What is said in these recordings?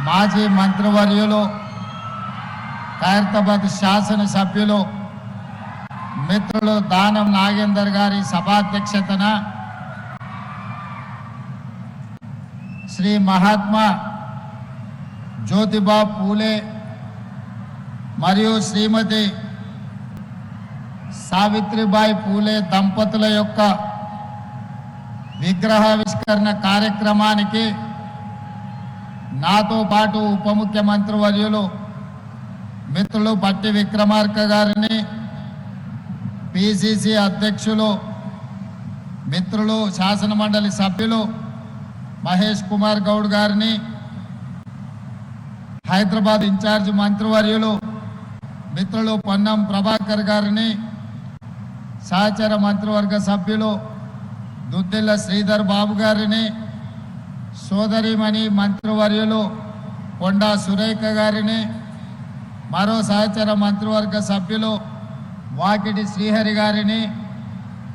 మాజీ మంత్రివర్యులు ఖైరతాబాద్ శాసనసభ్యులు మిత్రులు దానం నాగేందర్ గారి సభాధ్యక్షతన శ్రీ మహాత్మా జ్యోతిబా పూలే మరియు శ్రీమతి సావిత్రిబాయి పూలే దంపతుల యొక్క విగ్రహావిష్కరణ కార్యక్రమానికి నాతో పాటు ఉప ముఖ్యమంత్రి వర్యులు మిత్రులు బట్టి విక్రమార్క గారిని, పిసిసి అధ్యక్షులు మిత్రులు శాసనమండలి సభ్యులు మహేష్ కుమార్ గౌడ్ గారిని, హైదరాబాద్ ఇన్ఛార్జ్ మంత్రివర్యులు మిత్రులు పొన్నం ప్రభాకర్ గారిని, సహచర మంత్రివర్గ సభ్యులు దుద్దిల్ల శ్రీధర్ బాబు గారిని, సోదరిమణి మంత్రివర్యులు కొండా సురేఖ గారిని, మరో సహచర మంత్రివర్గ సభ్యులు వాకిటి శ్రీహరి గారిని,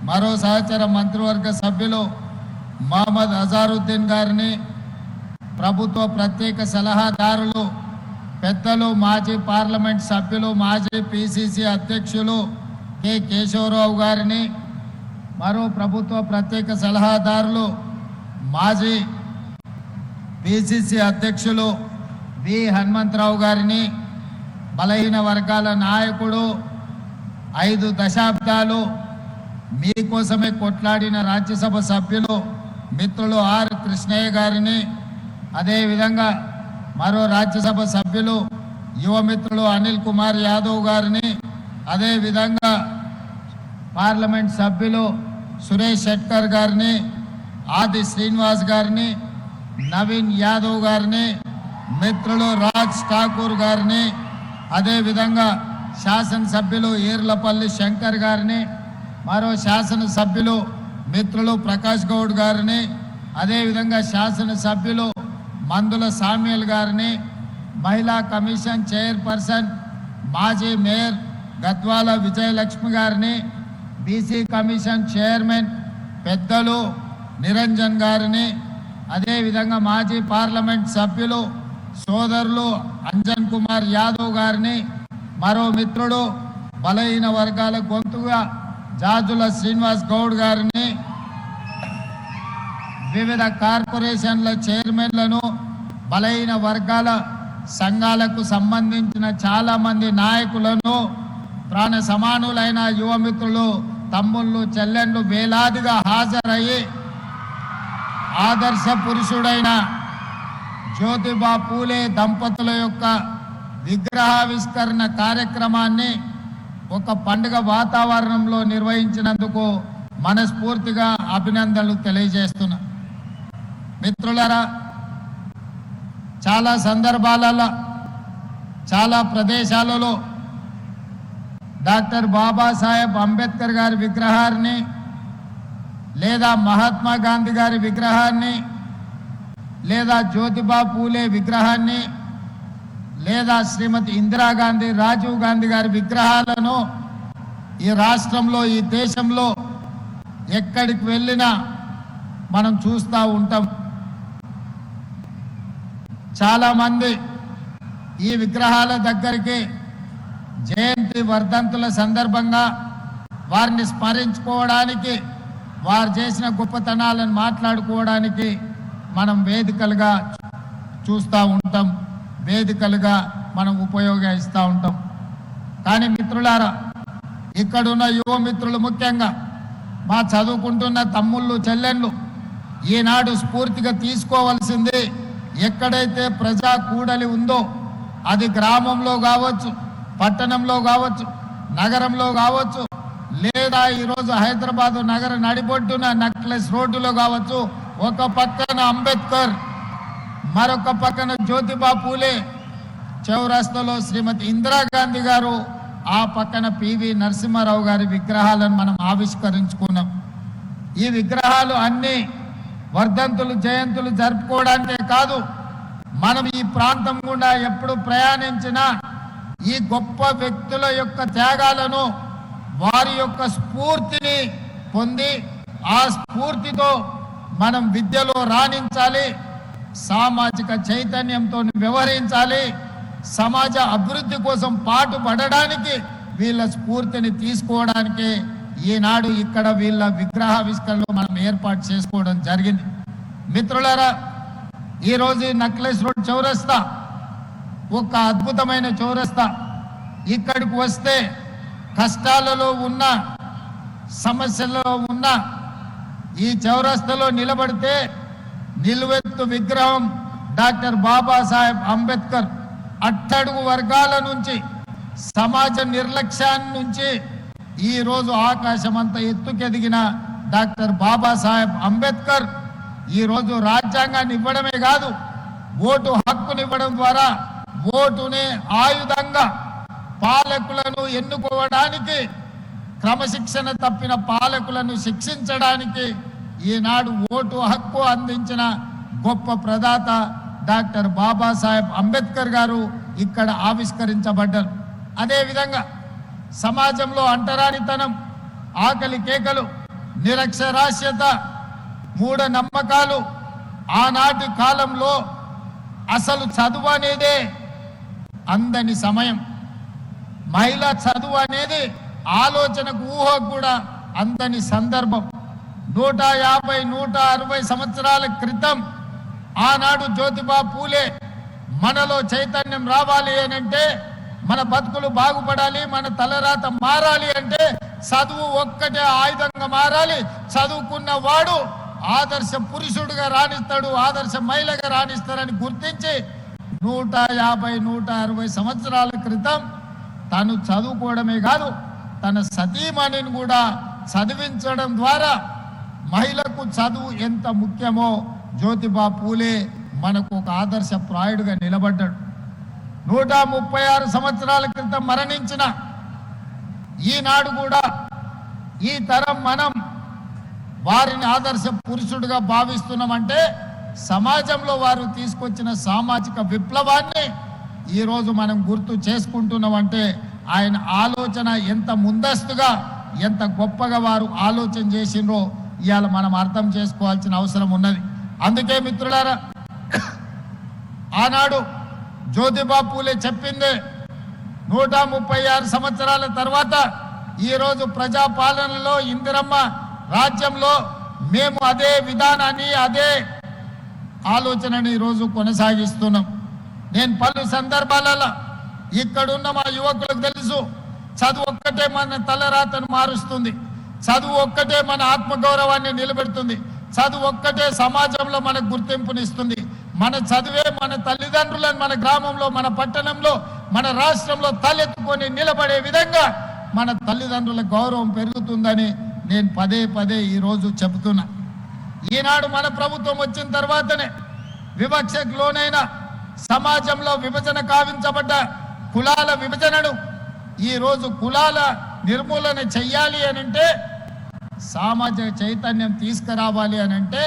మరో సహచర మంత్రివర్గ సభ్యులు మహమ్మద్ అజారుద్దీన్ గారిని, ప్రభుత్వ ప్రత్యేక సలహాదారులు పెద్దలు మాజీ పార్లమెంట్ సభ్యులు మాజీ పిసిసి అధ్యక్షులు కె కేశవరావు గారిని, మరో ప్రభుత్వ ప్రత్యేక సలహాదారులు మాజీ పిసిసి అధ్యక్షులు వి హనుమంతరావు గారిని, బలహీన వర్గాల నాయకుడు 5 దశాబ్దాలు మీకోసమే కొట్లాడిన రాజ్యసభ సభ్యులు మిత్రులు ఆర్ కృష్ణయ్య గారిని, అదేవిధంగా మరో రాజ్యసభ సభ్యులు యువమిత్రులు అనిల్ కుమార్ యాదవ్ గారిని, అదేవిధంగా పార్లమెంట్ సభ్యులు సురేష్ షెట్కర్ గారిని, ఆది శ్రీనివాస్ గారిని, నవీన్ యాదవ్ గారిని, మిత్రులు రాజ్ ఠాకూర్ గారిని, అదేవిధంగా శాసనసభ్యులు ఈర్లపల్లి శంకర్ గారిని, మరో శాసనసభ్యులు మిత్రులు ప్రకాష్ గౌడ్ గారిని, అదేవిధంగా శాసనసభ్యులు మందుల సామ్యుల్ గారిని, మహిళా కమిషన్ చైర్పర్సన్ మాజీ మేయర్ గద్వాల విజయలక్ష్మి గారిని, బీసీ కమిషన్ చైర్మన్ పెద్దలు నిరంజన్ గారిని, అదేవిధంగా మాజీ పార్లమెంట్ సభ్యులు సోదరులు అంజన్ కుమార్ యాదవ్ గారిని, మరో మిత్రుడు బలహీన వర్గాల గొంతుగా జాజుల శ్రీనివాస్ గౌడ్ గారిని, వివిధ కార్పొరేషన్ల చైర్మన్లను, బలహీన వర్గాల సంఘాలకు సంబంధించిన చాలామంది నాయకులను, ప్రాణ సమానులైన యువమిత్రులు తమ్ముళ్ళు చెల్లెళ్ళు వేలాదిగా హాజరయ్యి ఆదర్శ పురుషుడైన జ్యోతిబా పూలే దంపతుల యొక్క విగ్రహావిష్కరణ కార్యక్రమాన్ని ఒక పండుగ వాతావరణంలో నిర్వహించినందుకు మనస్ఫూర్తిగా అభినందనలు తెలియజేస్తున్నా. మిత్రులారా, చాలా సందర్భాలలో చాలా ప్రదేశాలలో డాక్టర్ బాబాసాహెబ్ అంబేద్కర్ గారి విగ్రహాన్ని లేదా మహాత్మా గాంధీ గారి విగ్రహాన్ని లేదా జ్యోతిబా పూలే విగ్రహాన్ని లేదా శ్రీమతి ఇందిరాగాంధీ రాజీవ్ గాంధీ గారి విగ్రహాలను ఈ రాష్ట్రంలో ఈ దేశంలో ఎక్కడికి వెళ్ళినా మనం చూస్తూ ఉంటాం. చాలామంది ఈ విగ్రహాల దగ్గరికి జయంతి వర్ధంతుల సందర్భంగా వారిని స్మరించుకోవడానికి, వారు చేసిన గొప్పతనాలను మాట్లాడుకోవడానికి మనం వేదికలుగా చూస్తూ ఉంటాం, వేదికలుగా మనం ఉపయోగిస్తూ ఉంటాం. కానీ మిత్రులారా, ఇక్కడున్న యువ మిత్రులు ముఖ్యంగా మా చదువుకుంటున్న తమ్ముళ్ళు చెల్లెళ్ళు ఈనాడు స్ఫూర్తిగా తీసుకోవాల్సింది, ఎక్కడైతే ప్రజా కూడలి ఉందో అది గ్రామంలో కావచ్చు, పట్టణంలో కావచ్చు, నగరంలో కావచ్చు, లేదా ఈరోజు హైదరాబాదు నగర నడిబొడ్డున నక్లెస్ రోడ్డులో కావచ్చు, ఒక పక్కన అంబేద్కర్, మరొక పక్కన జ్యోతిబా పూలే, చౌరస్తాలో శ్రీమతి ఇందిరాగాంధీ గారు, ఆ పక్కన పివి నరసింహారావు గారి విగ్రహాలను మనం ఆవిష్కరించుకున్నాం. ఈ విగ్రహాలు అన్నీ వర్ధంతులు జయంతులు జరుపుకోవడానికే కాదు, మనం ఈ ప్రాంతం గుండా ఎప్పుడు ప్రయాణించినా ఈ గొప్ప వ్యక్తుల యొక్క త్యాగాలను, వారి యొక్క స్ఫూర్తిని పొంది ఆ స్ఫూర్తితో మనం విద్యలో రాణించాలి, సామాజిక చైతన్యంతో వ్యవహరించాలి. సమాజ అభివృద్ధి కోసం పాటుపడడానికి వీళ్ళ స్ఫూర్తిని తీసుకోవడానికి ఈనాడు ఇక్కడ వీళ్ళ విగ్రహావిష్కరణలు మనం ఏర్పాటు చేసుకోవడం జరిగింది. మిత్రులారా, ఈరోజు నక్లెస్ రోడ్ చౌరస్తా ఒక అద్భుతమైన చౌరస్తా. ఇక్కడికి వస్తే కష్టాలలో ఉన్న, సమస్యలలో ఉన్న ఈ చౌరస్తాలో నిలబడితే నిలువెత్తు విగ్రహం డాక్టర్ బాబాసాహెబ్ అంబేద్కర్ అట్టడుగు వర్గాల నుంచి, సమాజ నిర్లక్ష్యాన్ని నుంచి ఈరోజు ఆకాశమంత ఎత్తుకెదిగిన డాక్టర్ బాబాసాహెబ్ అంబేద్కర్ ఈరోజు రాజ్యాంగాన్ని ఇవ్వడమే కాదు, ఓటు హక్కునివ్వడం ద్వారా ఓటునే ఆయుధంగా పాలకులను ఎన్నుకోవడానికి, క్రమశిక్షణ తప్పిన పాలకులను శిక్షించడానికి ఈనాడు ఓటు హక్కు అందించిన గొప్ప ప్రదాత డాక్టర్ బాబాసాహెబ్ అంబేద్కర్ గారు ఇక్కడ ఆవిష్కరించబడ్డారు. అదేవిధంగా సమాజంలో అంటరానితనం, ఆకలి కేకలు, నిరక్షరాస్యత, మూఢనమ్మకాలు, ఆనాటి కాలంలో అసలు చదువు అనేదే అందని సమయం, మహిళా చదువు అనేది ఆలోచనకు, ఊహకు కూడా అందని సందర్భం. 150-160 సంవత్సరాల క్రితం ఆనాడు జ్యోతిబా పూలే మనలో చైతన్యం రావాలి అనంటే, మన బతుకులు బాగుపడాలి, మన తలరాత మారాలి అంటే చదువు ఒక్కటే ఆయుధంగా మారాలి. చదువుకున్న వాడు ఆదర్శ పురుషుడుగా రాణిస్తాడు, ఆదర్శ మహిళగా రాణిస్తారని గుర్తించి 150-160 సంవత్సరాల క్రితం తను చదువుకోవడమే కాదు, తన సతీమణిని కూడా చదివించడం ద్వారా మహిళకు చదువు ఎంత ముఖ్యమో జ్యోతిబా పూలే మనకు ఒక ఆదర్శప్రాయుడుగా నిలబడ్డాడు. 136 సంవత్సరాల క్రితం మరణించిన ఈనాడు కూడా ఈ తరం మనం వారిని ఆదర్శ పురుషుడుగా భావిస్తున్నామంటే సమాజంలో వారు తీసుకొచ్చిన సామాజిక విప్లవాన్ని ఈరోజు మనం గుర్తు చేసుకుంటున్నామంటే ఆయన ఆలోచన ఎంత ముందస్తుగా, ఎంత గొప్పగా వారు ఆలోచన చేసిండ్రో ఇవాళ మనం అర్థం చేసుకోవాల్సిన అవసరం ఉన్నది. అందుకే మిత్రులారా, ఆనాడు జ్యోతిబా పూలే చెప్పిందే 136 సంవత్సరాల తర్వాత ఈరోజు ప్రజాపాలనలో, ఇందిరమ్మ రాజ్యంలో మేము అదే విధానాన్ని, అదే ఆలోచనని ఈరోజు కొనసాగిస్తున్నాం. నేను పలు సందర్భాలలో ఇక్కడున్న మా యువకులకు తెలుసు, చదువు ఒక్కటే మన తలరాతను మారుస్తుంది, చదువు ఒక్కటే మన ఆత్మగౌరవాన్ని నిలబెడుతుంది, చదువు ఒక్కటే సమాజంలో మనకు గుర్తింపునిస్తుంది. మన చదువే మన తల్లిదండ్రులను మన గ్రామంలో, మన పట్టణంలో, మన రాష్ట్రంలో తలెత్తుకొని నిలబడే విధంగా మన తల్లిదండ్రుల గౌరవం పెరుగుతుందని నేను పదే పదే ఈరోజు చెబుతున్నా. ఈనాడు మన ప్రభుత్వం వచ్చిన తర్వాతనే వివక్షకు లోనైన, సమాజంలో విభజన కావించబడ్డ కులాల విభజనను ఈరోజు కులాల నిర్మూలన చెయ్యాలి అనంటే, సామాజిక చైతన్యం తీసుకురావాలి అనంటే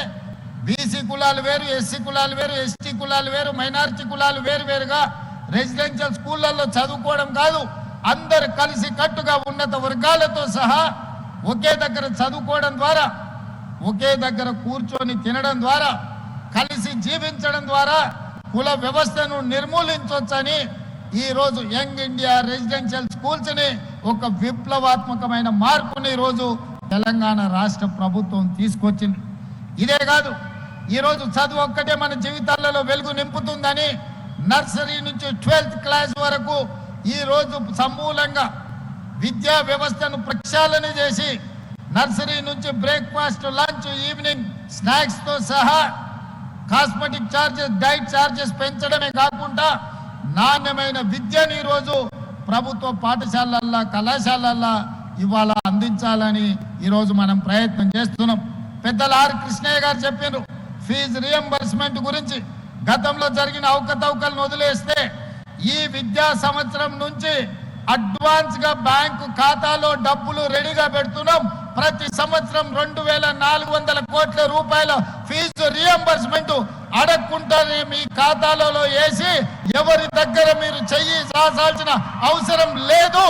బీసీ కులాలు వేరు, ఎస్సీ కులాలు వేరు, ఎస్టీ కులాలు వేరు, మైనారిటీ కులాలు వేరు వేరుగా రెసిడెన్షియల్ స్కూళ్ళల్లో చదువుకోవడం కాదు, అందరు కలిసి కట్టుగా ఉన్నత వర్గాలతో సహా ఒకే దగ్గర చదువుకోవడం ద్వారా, ఒకే దగ్గర కూర్చొని తినడం ద్వారా, కలిసి జీవించడం ద్వారా కుల వ్యవస్థను నిర్మూలించవచ్చని ఈరోజు యంగ్ ఇండియా రెసిడెన్షియల్ స్కూల్స్ని ఒక విప్లవాత్మకమైన మార్పుని ఈరోజు తెలంగాణ రాష్ట్ర ప్రభుత్వం తీసుకొచ్చింది. ఇదే కాదు, ఈరోజు చదువు ఒక్కటే మన జీవితాలలో వెలుగు నింపుతుందని నర్సరీ నుంచి 12th క్లాస్ వరకు ఈరోజు సమూలంగా విద్యా వ్యవస్థను ప్రక్షాళన చేసి, నర్సరీ నుంచి బ్రేక్ఫాస్ట్, లంచ్, ఈవినింగ్ స్నాక్స్తో సహా కాస్మెటిక్ ఛార్జెస్, డైట్ ఛార్జెస్ పెంచడమే కాకుండా నాణ్యమైన విద్యను ఈరోజు ప్రభుత్వ పాఠశాలల్లో, కళాశాలల్లో ఇవాళ అందించాలని ఈరోజు మనం ప్రయత్నం చేస్తున్నాం. పెద్దలు ఆర్ కృష్ణయ్య గారు చెప్పారు ఫీజు రియంబర్స్మెంట్ గురించి. గతంలో జరిగిన అవకతవకలను వదిలేస్తే ఈ విద్యా సంవత్సరం నుంచి అడ్వాన్స్ గా బ్యాంకు ఖాతాలో డబ్బులు రెడీగా పెడుతున్నాం. ప్రతి సంవత్సరం 2400 కోట్ల రూపాయల ఫీజు రియంబర్స్మెంట్ అడగకుండానే మీ ఖాతాలలో వేసి ఎవరి దగ్గర మీరు చెయ్యి సాల్సిన అవసరం లేదు.